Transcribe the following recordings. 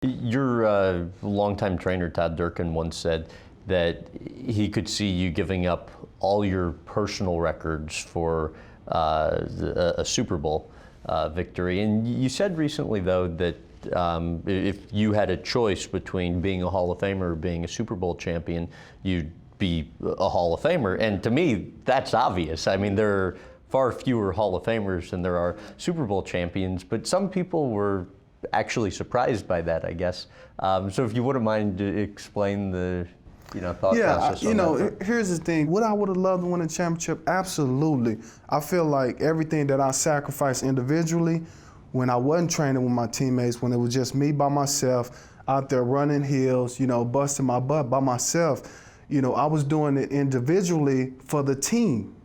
Your longtime trainer, Todd Durkin, once said that he could see you giving up all your personal records for a Super Bowl victory. And you said recently, though, that if you had a choice between being a Hall of Famer or being a Super Bowl champion, you'd be a Hall of Famer. And to me, that's obvious. I mean, there are far fewer Hall of Famers than there are Super Bowl champions, but some people were actually surprised by that, I guess. So if you wouldn't mind to explain the thought process on that. Here's the thing. Would I would have loved to win a championship? Absolutely. I feel like everything that I sacrificed individually, when I wasn't training with my teammates, when it was just me by myself, out there running hills, busting my butt by myself, I was doing it individually for the team,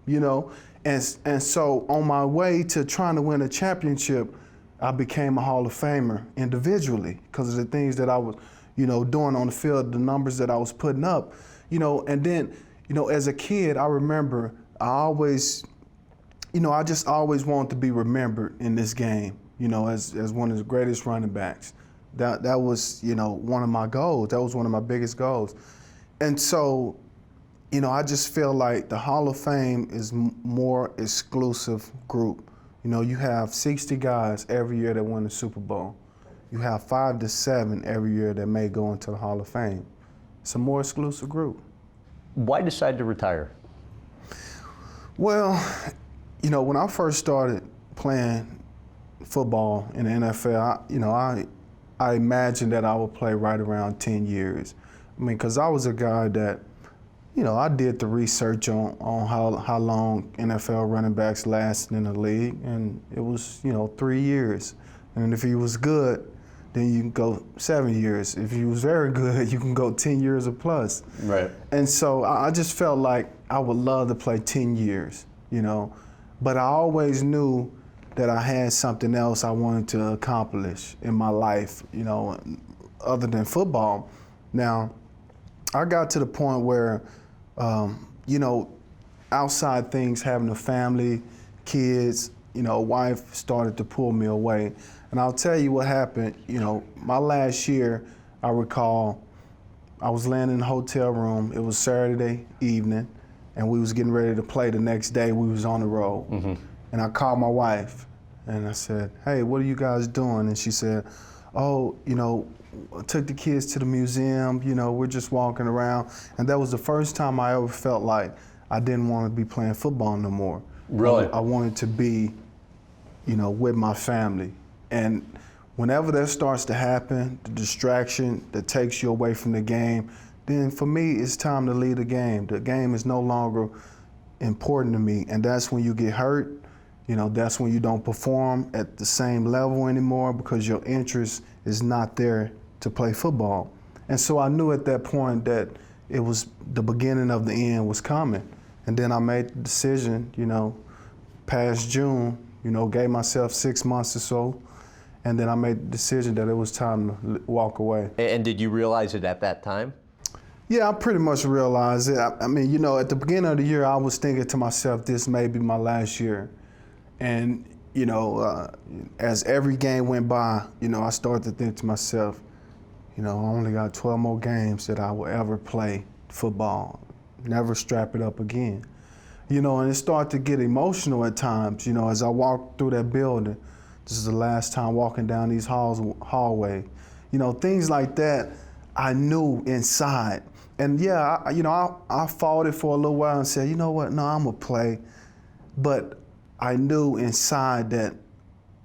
And so on my way to trying to win a championship, I became a Hall of Famer individually because of the things that I was, doing on the field, the numbers that I was putting up, and then, as a kid, I remember I just always wanted to be remembered in this game, as one of the greatest running backs. That was, one of my goals. That was one of my biggest goals. And so, I just feel like the Hall of Fame is more exclusive group. You have 60 guys every year that win the Super Bowl. You have 5 to 7 every year that may go into the Hall of Fame. It's a more exclusive group. Why decide to retire? Well, when I first started playing football in the NFL, I imagined that I would play right around 10 years. I mean, because I was a guy that, I did the research on how long NFL running backs lasted in the league, and it was, 3 years. And if he was good, then you can go 7 years. If he was very good, you can go 10 years or plus. Right. And so I just felt like I would love to play 10 years, But I always knew that I had something else I wanted to accomplish in my life, other than football. Now, I got to the point where, outside things, having a family, kids, wife started to pull me away. And I'll tell you what happened. My last year, I recall, I was laying in the hotel room. It was Saturday evening, and we was getting ready to play the next day. We was on the road. Mm-hmm. And I called my wife, and I said, "Hey, what are you guys doing?" And she said, "Oh, I took the kids to the museum, we're just walking around." And that was the first time I ever felt like I didn't want to be playing football no more. Really? I wanted to be, with my family. And whenever that starts to happen, the distraction that takes you away from the game, then for me, it's time to leave the game. The game is no longer important to me. And that's when you get hurt. That's when you don't perform at the same level anymore because your interest is not there to play football. And so I knew at that point that it was the beginning of the end was coming. And then I made the decision, past June, gave myself 6 months or so. And then I made the decision that it was time to walk away. And did you realize it at that time? Yeah, I pretty much realized it. I mean, at the beginning of the year, I was thinking to myself, this may be my last year. And, as every game went by, I started to think to myself, I only got 12 more games that I will ever play football, never strap it up again. And it started to get emotional at times, as I walked through that building. This is the last time walking down these hallway. Things like that, I knew inside. And yeah, I fought it for a little while and said, you know what, no, I'm gonna play. But I knew inside that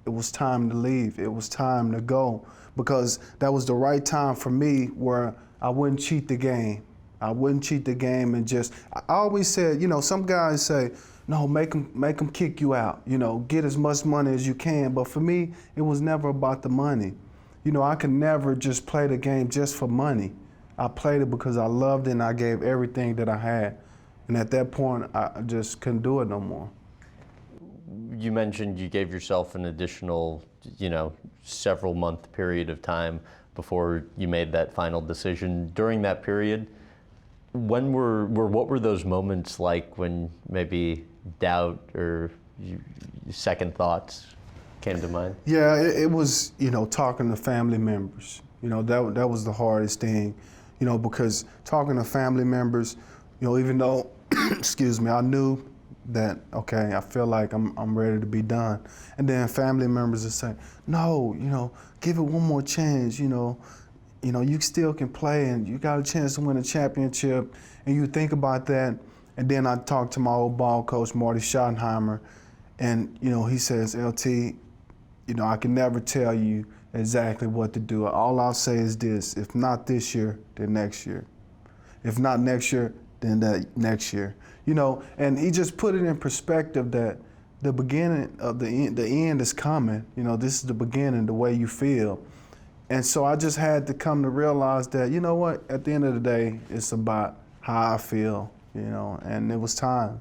it was time to leave. It was time to go because that was the right time for me where I wouldn't cheat the game. I wouldn't cheat the game and I always said, some guys say, no, make them kick you out, get as much money as you can. But for me, it was never about the money. I could never just play the game just for money. I played it because I loved it and I gave everything that I had. And at that point, I just couldn't do it no more. You mentioned you gave yourself an additional, several month period of time before you made that final decision. During that period, what were those moments like when maybe doubt or second thoughts came to mind? Yeah, it was, talking to family members, You know, that was the hardest thing, you know, because talking to family members, you know, even though, excuse me, I knew that, okay, I feel like I'm ready to be done. And then family members would say, no, you know, give it one more chance, you know, you still can play and you got a chance to win a championship. And you think about that. And then I talked to my old ball coach, Marty Schottenheimer, and, you know, he says, LT, you know, I can never tell you exactly what to do. All I'll say is this: if not this year, then next year. If not next year, then that next year. You know, and he just put it in perspective that the beginning of the end is coming. You know, this is the beginning, the way you feel. And so I just had to come to realize that, you know what, at the end of the day, it's about how I feel, you know, and it was time.